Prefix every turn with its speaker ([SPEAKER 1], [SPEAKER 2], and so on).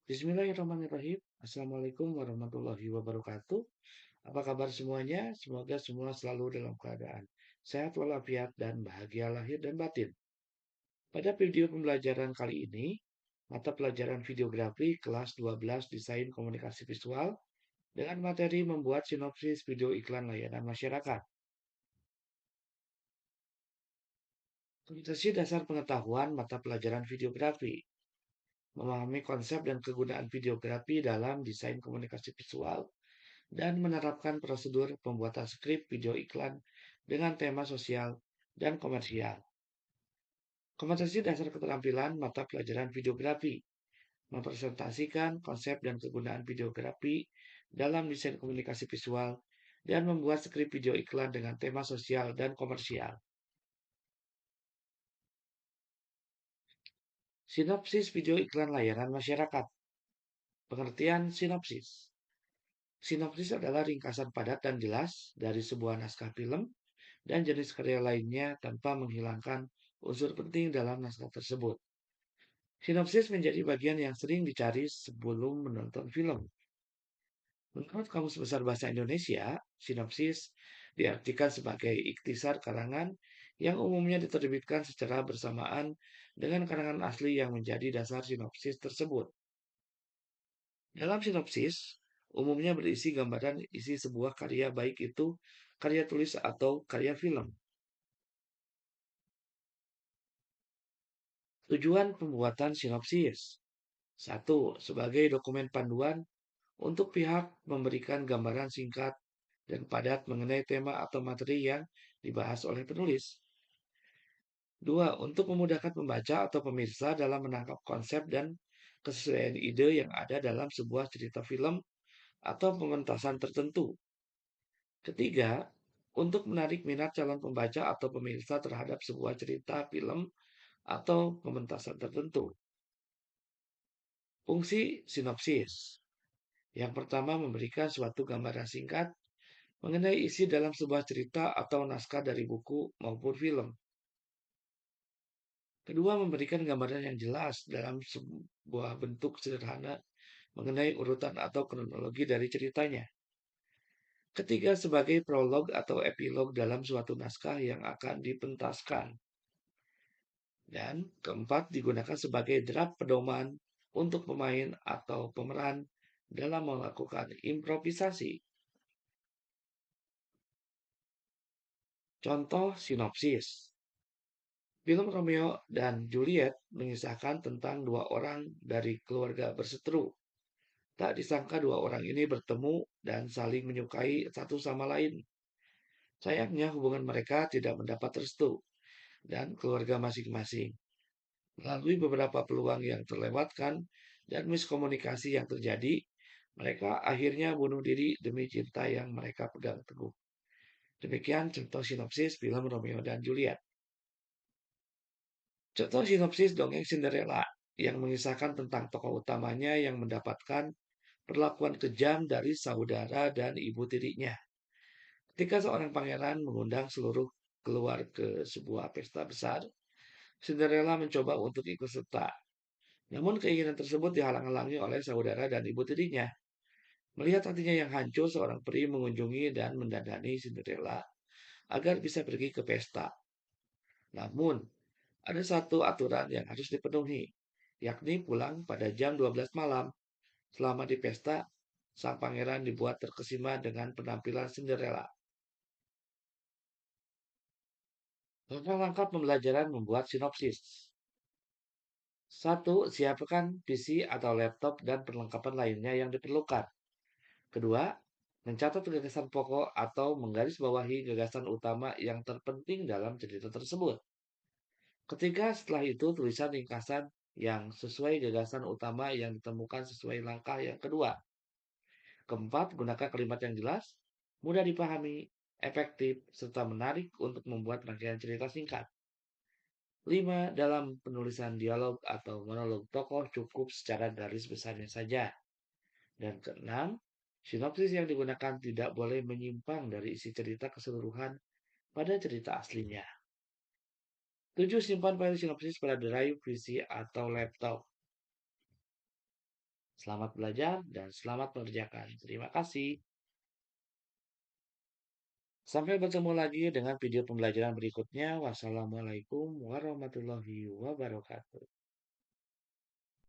[SPEAKER 1] Bismillahirrahmanirrahim. Assalamualaikum warahmatullahi wabarakatuh. Apa kabar semuanya? Semoga semua selalu dalam keadaan sehat walafiat dan bahagia lahir dan batin. Pada video pembelajaran kali ini, mata pelajaran videografi kelas 12 Desain Komunikasi Visual dengan materi membuat sinopsis video iklan layanan masyarakat. Kompetensi dasar pengetahuan mata pelajaran videografi. Memahami konsep dan kegunaan videografi dalam desain komunikasi visual dan menerapkan prosedur pembuatan skrip video iklan dengan tema sosial dan komersial. Kompetensi dasar keterampilan mata pelajaran videografi mempresentasikan konsep dan kegunaan videografi dalam desain komunikasi visual dan membuat skrip video iklan dengan tema sosial dan komersial. Sinopsis video iklan layanan masyarakat. Pengertian sinopsis. Sinopsis adalah ringkasan padat dan jelas dari sebuah naskah film dan jenis karya lainnya tanpa menghilangkan unsur penting dalam naskah tersebut. Sinopsis menjadi bagian yang sering dicari sebelum menonton film. Menurut Kamus Besar Bahasa Indonesia, sinopsis diartikan sebagai ikhtisar karangan yang umumnya diterbitkan secara bersamaan dengan karangan asli yang menjadi dasar sinopsis tersebut. Dalam sinopsis, umumnya berisi gambaran isi sebuah karya baik itu karya tulis atau karya film. Tujuan pembuatan sinopsis. 1. Sebagai dokumen panduan untuk pihak memberikan gambaran singkat dan padat mengenai tema atau materi yang dibahas oleh penulis. 2. Untuk memudahkan pembaca atau pemirsa dalam menangkap konsep dan kesesuaian ide yang ada dalam sebuah cerita film atau pementasan tertentu. Ketiga, untuk menarik minat calon pembaca atau pemirsa terhadap sebuah cerita film atau pementasan tertentu. Fungsi sinopsis. Yang pertama, memberikan suatu gambaran singkat mengenai isi dalam sebuah cerita atau naskah dari buku maupun film. Kedua, memberikan gambaran yang jelas dalam sebuah bentuk sederhana mengenai urutan atau kronologi dari ceritanya. Ketiga, sebagai prolog atau epilog dalam suatu naskah yang akan dipentaskan. Dan keempat, digunakan sebagai draft pedoman untuk pemain atau pemeran dalam melakukan improvisasi. Contoh sinopsis. Film Romeo dan Juliet mengisahkan tentang dua orang dari keluarga berseteru. Tak disangka dua orang ini bertemu dan saling menyukai satu sama lain. Sayangnya hubungan mereka tidak mendapat restu dan keluarga masing-masing. Melalui beberapa peluang yang terlewatkan dan miskomunikasi yang terjadi, mereka akhirnya bunuh diri demi cinta yang mereka pegang teguh. Demikian contoh sinopsis film Romeo dan Juliet. Contoh sinopsis dongeng Cinderella yang mengisahkan tentang tokoh utamanya yang mendapatkan perlakuan kejam dari saudara dan ibu tirinya. Ketika seorang pangeran mengundang seluruh keluar ke sebuah pesta besar, Cinderella mencoba untuk ikut serta. Namun keinginan tersebut dihalang-halangi oleh saudara dan ibu tirinya. Melihat hatinya yang hancur, seorang peri mengunjungi dan mendandani Cinderella agar bisa pergi ke pesta. Namun, ada satu aturan yang harus dipenuhi, yakni pulang pada jam 12 malam. Selama di pesta, sang pangeran dibuat terkesima dengan penampilan Cinderella. Langkah-langkah pembelajaran membuat sinopsis. 1. Siapkan PC atau laptop dan perlengkapan lainnya yang diperlukan. Kedua, mencatat gagasan pokok atau menggarisbawahi gagasan utama yang terpenting dalam cerita tersebut. Ketiga, setelah itu tulisan ringkasan yang sesuai gagasan utama yang ditemukan sesuai langkah yang kedua. Keempat, gunakan kalimat yang jelas, mudah dipahami, efektif, serta menarik untuk membuat rangkaian cerita singkat. 5. Dalam penulisan dialog atau monolog tokoh cukup secara garis besarnya saja. Dan keenam, sinopsis yang digunakan tidak boleh menyimpang dari isi cerita keseluruhan pada cerita aslinya. 7. Simpan file sinopsis pada drive, PC, atau laptop. Selamat belajar dan selamat mengerjakan. Terima kasih. Sampai bertemu lagi dengan video pembelajaran berikutnya. Wassalamualaikum warahmatullahi wabarakatuh.